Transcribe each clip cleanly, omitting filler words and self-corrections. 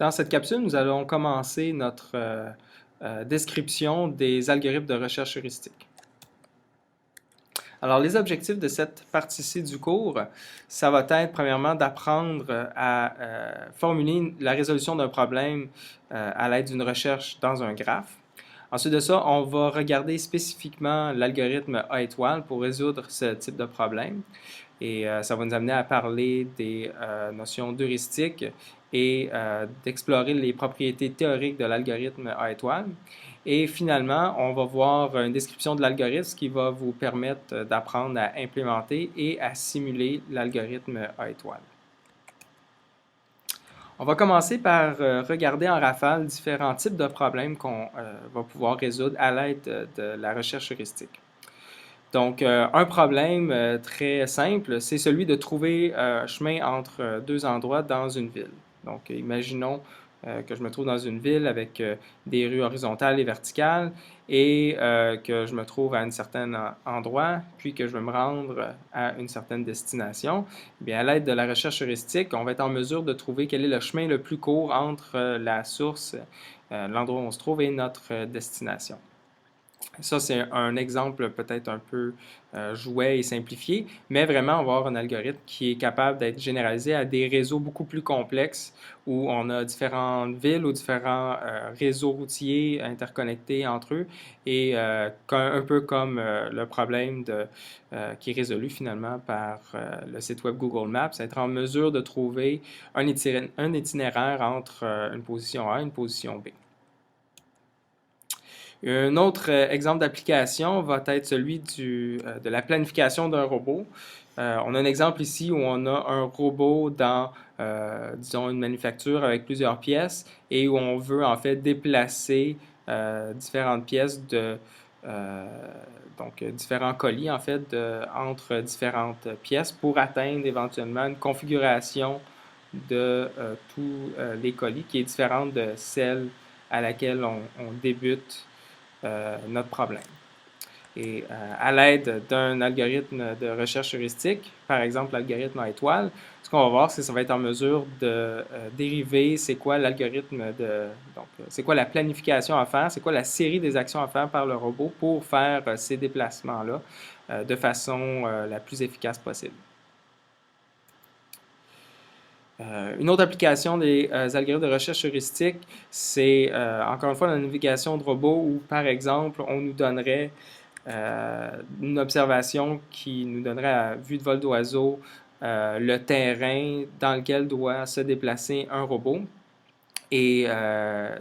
Dans cette capsule, nous allons commencer notre description des algorithmes de recherche heuristique. Alors, les objectifs de cette partie-ci du cours, ça va être premièrement d'apprendre à formuler la résolution d'un problème à l'aide d'une recherche dans un graphe. Ensuite de ça, on va regarder spécifiquement l'algorithme A étoile pour résoudre ce type de problème. Et ça va nous amener à parler des notions d'heuristique et d'explorer les propriétés théoriques de l'algorithme A étoile. Et finalement, on va voir une description de l'algorithme, ce qui va vous permettre d'apprendre à implémenter et à simuler l'algorithme A étoile. On va commencer par regarder en rafale différents types de problèmes qu'on va pouvoir résoudre à l'aide de la recherche heuristique. Donc, un problème très simple, c'est celui de trouver un chemin entre deux endroits dans une ville. Donc, imaginons que je me trouve dans une ville avec des rues horizontales et verticales et que je me trouve à un certain endroit, puis que je veux me rendre à une certaine destination. Eh bien, à l'aide de la recherche heuristique, on va être en mesure de trouver quel est le chemin le plus court entre la source, l'endroit où on se trouve, et notre destination. Ça, c'est un exemple peut-être un peu jouet et simplifié, mais vraiment, on va avoir un algorithme qui est capable d'être généralisé à des réseaux beaucoup plus complexes où on a différentes villes ou différents réseaux routiers interconnectés entre eux et un peu comme le problème qui est résolu finalement par le site web Google Maps, être en mesure de trouver un itinéraire entre une position A et une position B. Un autre exemple d'application va être celui de la planification d'un robot. On a un exemple ici où on a un robot dans, disons, une manufacture avec plusieurs pièces et où on veut en fait déplacer différentes pièces donc différents colis en fait entre différentes pièces pour atteindre éventuellement une configuration de tous les colis qui est différente de celle à laquelle on débute notre problème. Et à l'aide d'un algorithme de recherche heuristique, par exemple l'algorithme A étoile, ce qu'on va voir, c'est que ça va être en mesure de dériver c'est quoi l'algorithme donc c'est quoi la planification à faire, c'est quoi la série des actions à faire par le robot pour faire ces déplacements-là de façon la plus efficace possible. Une autre application des algorithmes de recherche heuristique, c'est encore une fois la navigation de robots où, par exemple, on nous donnerait une observation qui nous donnerait à vue de vol d'oiseau le terrain dans lequel doit se déplacer un robot. Et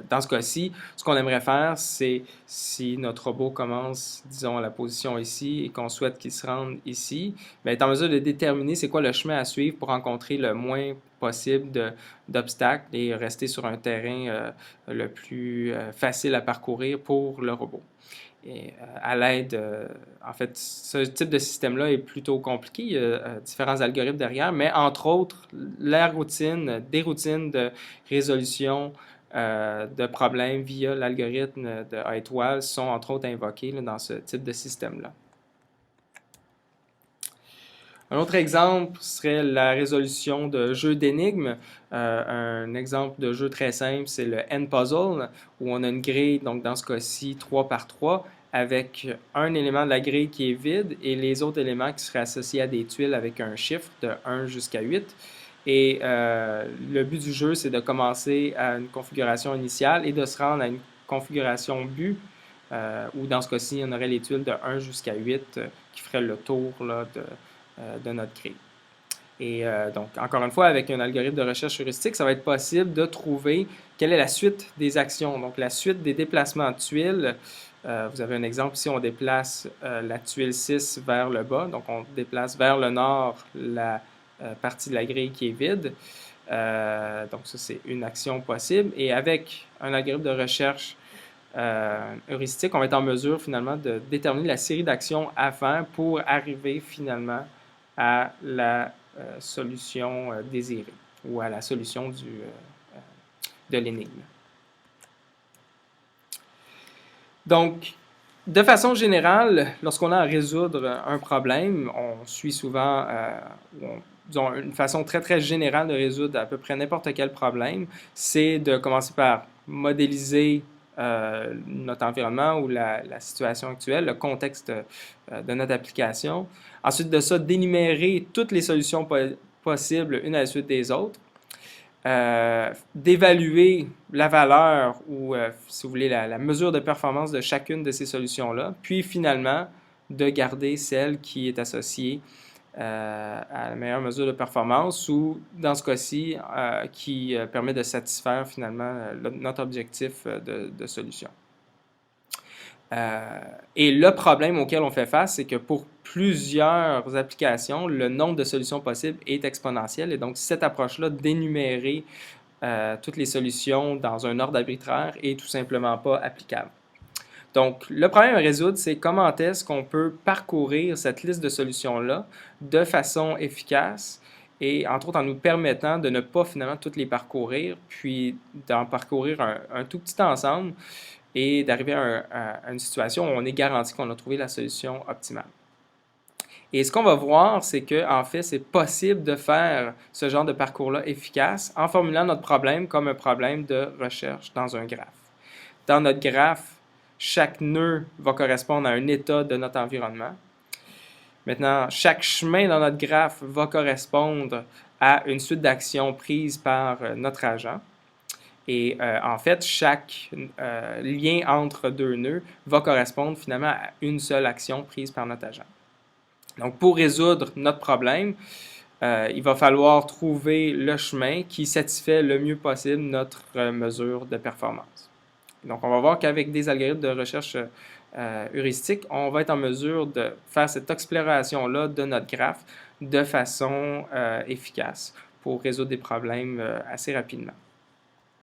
dans ce cas-ci, ce qu'on aimerait faire, c'est si notre robot commence, disons, à la position ici et qu'on souhaite qu'il se rende ici, bien, être en mesure de déterminer c'est quoi le chemin à suivre pour rencontrer le moins possible d'obstacles et rester sur un terrain le plus facile à parcourir pour le robot. Et à l'aide, en fait, ce type de système-là est plutôt compliqué. Il y a différents algorithmes derrière, mais entre autres, des routines de résolution de problèmes via l'algorithme de A étoile sont entre autres invoquées là, dans ce type de système-là. Un autre exemple serait la résolution de jeux d'énigmes. Un exemple de jeu très simple, c'est le N-Puzzle, où on a une grille, donc dans ce cas-ci, 3 par 3, avec un élément de la grille qui est vide et les autres éléments qui seraient associés à des tuiles avec un chiffre de 1 jusqu'à 8. Et le but du jeu, c'est de commencer à une configuration initiale et de se rendre à une configuration but, où dans ce cas-ci, on aurait les tuiles de 1 jusqu'à 8 qui feraient le tour là, de notre grille. Et donc, encore une fois, avec un algorithme de recherche heuristique, ça va être possible de trouver quelle est la suite des actions. Donc, la suite des déplacements de tuiles. Vous avez un exemple ici, on déplace la tuile 6 vers le bas. Donc, on déplace vers le nord la partie de la grille qui est vide. Donc, ça, c'est une action possible. Et avec un algorithme de recherche heuristique, on va être en mesure finalement de déterminer la série d'actions à faire pour arriver finalement à la solution désirée ou à la solution de l'énigme. Donc, de façon générale, lorsqu'on a à résoudre un problème, on suit souvent, on disons, une façon très, très générale de résoudre à peu près n'importe quel problème, c'est de commencer par modéliser notre environnement ou la situation actuelle, le contexte de notre application. Ensuite de ça, d'énumérer toutes les solutions possibles une à la suite des autres. D'évaluer la valeur ou, si vous voulez, la mesure de performance de chacune de ces solutions-là, puis finalement, de garder celle qui est associée à la meilleure mesure de performance ou, dans ce cas-ci, qui permet de satisfaire finalement notre objectif de solution. Et le problème auquel on fait face, c'est que pour plusieurs applications, le nombre de solutions possibles est exponentiel. Et donc, cette approche-là d'énumérer toutes les solutions dans un ordre arbitraire est tout simplement pas applicable. Donc, le problème à résoudre, c'est comment est-ce qu'on peut parcourir cette liste de solutions-là de façon efficace et, entre autres, en nous permettant de ne pas finalement toutes les parcourir, puis d'en parcourir un tout petit ensemble et d'arriver à une situation où on est garanti qu'on a trouvé la solution optimale. Et ce qu'on va voir, c'est qu'en fait, c'est possible de faire ce genre de parcours-là efficace en formulant notre problème comme un problème de recherche dans un graphe. Dans notre graphe, chaque nœud va correspondre à un état de notre environnement. Maintenant, chaque chemin dans notre graphe va correspondre à une suite d'actions prises par notre agent. Et en fait, chaque lien entre deux nœuds va correspondre finalement à une seule action prise par notre agent. Donc, pour résoudre notre problème, il va falloir trouver le chemin qui satisfait le mieux possible notre mesure de performance. Donc, on va voir qu'avec des algorithmes de recherche heuristique, on va être en mesure de faire cette exploration-là de notre graphe de façon efficace pour résoudre des problèmes assez rapidement.